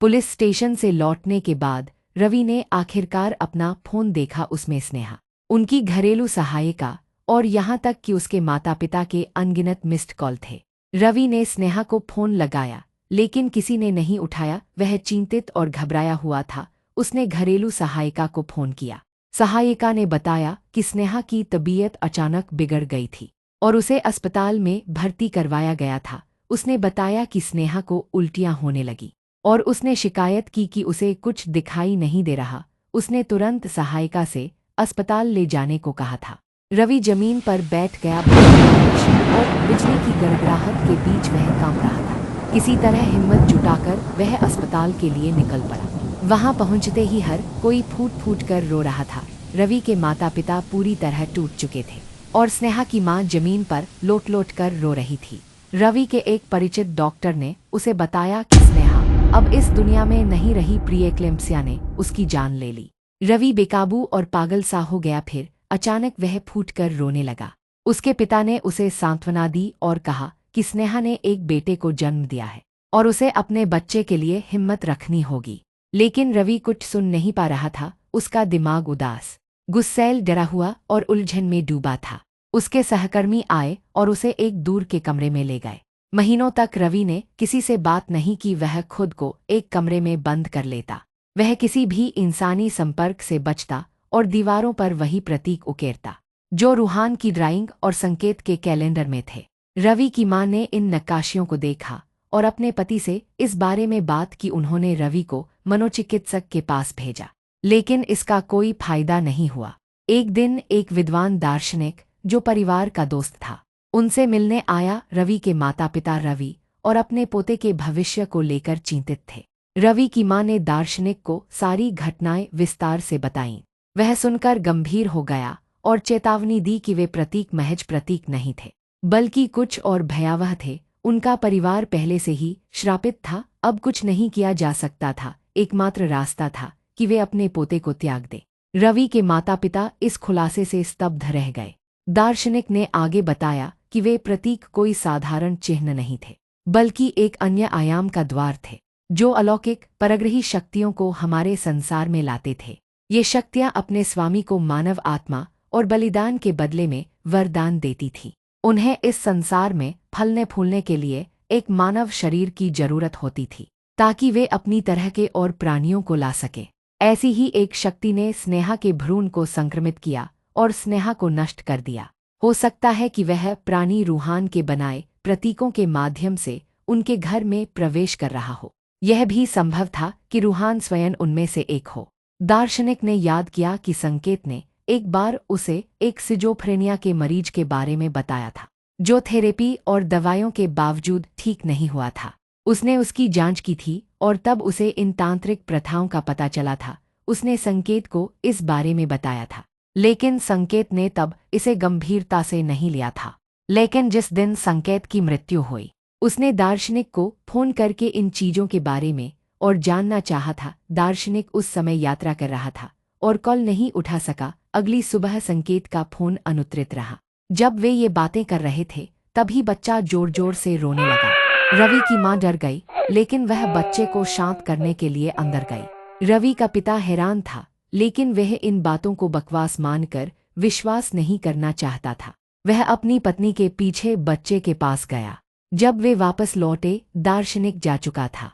Police station से लौटने के बाद रवि ने आखिरकार अपना फोन देखा। उसमें स्नेहा, उनकी घरेलू सहायिका और यहाँ तक कि उसके माता पिता के अनगिनत मिस्ड कॉल थे। रवि ने स्नेहा को फोन लगाया लेकिन किसी ने नहीं उठाया। वह चिंतित और घबराया हुआ था। उसने घरेलू सहायिका को फोन किया। सहायिका ने बताया कि स्नेहा की तबीयत अचानक बिगड़ गई थी और उसे अस्पताल में भर्ती करवाया गया था। उसने बताया कि स्नेहा को उल्टियां होने लगी और उसने शिकायत की कि उसे कुछ दिखाई नहीं दे रहा। उसने तुरंत सहायिका से अस्पताल ले जाने को कहा था। रवि जमीन पर बैठ गया और बिजली की गड़गड़ाहट के बीच वह कांप रहा था। किसी तरह हिम्मत जुटाकर वह अस्पताल के लिए निकल पड़ा। वहां पहुंचते ही हर कोई फूट फूट कर रो रहा था। रवि के माता पिता पूरी तरह टूट चुके थे और स्नेहा की मां जमीन पर लोट लोट कर रो रही थी। रवि के एक परिचित डॉक्टर ने उसे बताया कि स्नेहा अब इस दुनिया में नहीं रही। प्रीएक्लेम्पसिया ने उसकी जान ले ली। रवि बेकाबू और पागल सा हो गया। फिर अचानक वह फूट कर रोने लगा। उसके पिता ने उसे सांत्वना दी और कहा कि स्नेहा ने एक बेटे को जन्म दिया है और उसे अपने बच्चे के लिए हिम्मत रखनी होगी। लेकिन रवि कुछ सुन नहीं पा रहा था। उसका दिमाग उदास, गुस्सैल, डरा हुआ और उलझन में डूबा था। उसके सहकर्मी आए और उसे एक दूर के कमरे में ले गए। महीनों तक रवि ने किसी से बात नहीं की। वह खुद को एक कमरे में बंद कर लेता। वह किसी भी इंसानी संपर्क से बचता और दीवारों पर वही प्रतीक उकेरता जो रूहान की ड्राइंग और संकेत के कैलेंडर में थे। रवि की मां ने इन नक्काशियों को देखा और अपने पति से इस बारे में बात की। उन्होंने रवि को मनोचिकित्सक के पास भेजा लेकिन इसका कोई फायदा नहीं हुआ। एक दिन एक विद्वान दार्शनिक जो परिवार का दोस्त था उनसे मिलने आया। रवि के माता पिता रवि और अपने पोते के भविष्य को लेकर चिंतित थे। रवि की मां ने दार्शनिक को सारी घटनाएं विस्तार से बताईं। वह सुनकर गंभीर हो गया और चेतावनी दी कि वे प्रतीक महज प्रतीक नहीं थे बल्कि कुछ और भयावह थे। उनका परिवार पहले से ही श्रापित था। अब कुछ नहीं किया जा सकता था। एकमात्र रास्ता था कि वे अपने पोते को त्याग दें। रवि के माता पिता इस खुलासे से स्तब्ध रह गए। दार्शनिक ने आगे बताया कि वे प्रतीक कोई साधारण चिन्ह नहीं थे बल्कि एक अन्य आयाम का द्वार थे जो अलौकिक परग्रही शक्तियों को हमारे संसार में लाते थे। ये शक्तियां अपने स्वामी को मानव आत्मा और बलिदान के बदले में वरदान देती थीं। उन्हें इस संसार में फलने फूलने के लिए एक मानव शरीर की जरूरत होती थी ताकि वे अपनी तरह के और प्राणियों को ला सकें। ऐसी ही एक शक्ति ने स्नेहा के भ्रूण को संक्रमित किया और स्नेहा को नष्ट कर दिया। हो सकता है कि वह प्राणी रूहान के बनाए प्रतीकों के माध्यम से उनके घर में प्रवेश कर रहा हो। यह भी संभव था कि रूहान स्वयं उनमें से एक हो। दार्शनिक ने याद किया कि संकेत ने एक बार उसे एक सिजोफ्रेनिया के मरीज के बारे में बताया था जो थेरेपी और दवाइयों के बावजूद ठीक नहीं हुआ था। उसने उसकी जांच की थी और तब उसे इन तांत्रिक प्रथाओं का पता चला था। उसने संकेत को इस बारे में बताया था लेकिन संकेत ने तब इसे गंभीरता से नहीं लिया था। लेकिन जिस दिन संकेत की मृत्यु हुई उसने दार्शनिक को फोन करके इन चीजों के बारे में और जानना चाहा था। दार्शनिक उस समय यात्रा कर रहा था और कॉल नहीं उठा सका। अगली सुबह संकेत का फोन अनुत्तरित रहा। जब वे ये बातें कर रहे थे तभी बच्चा जोर जोर से रोने लगा। रवि की मां डर गई लेकिन वह बच्चे को शांत करने के लिए अंदर गई। रवि का पिता हैरान था लेकिन वह इन बातों को बकवास मानकर विश्वास नहीं करना चाहता था। वह अपनी पत्नी के पीछे बच्चे के पास गया। जब वे वापस लौटे दार्शनिक जा चुका था।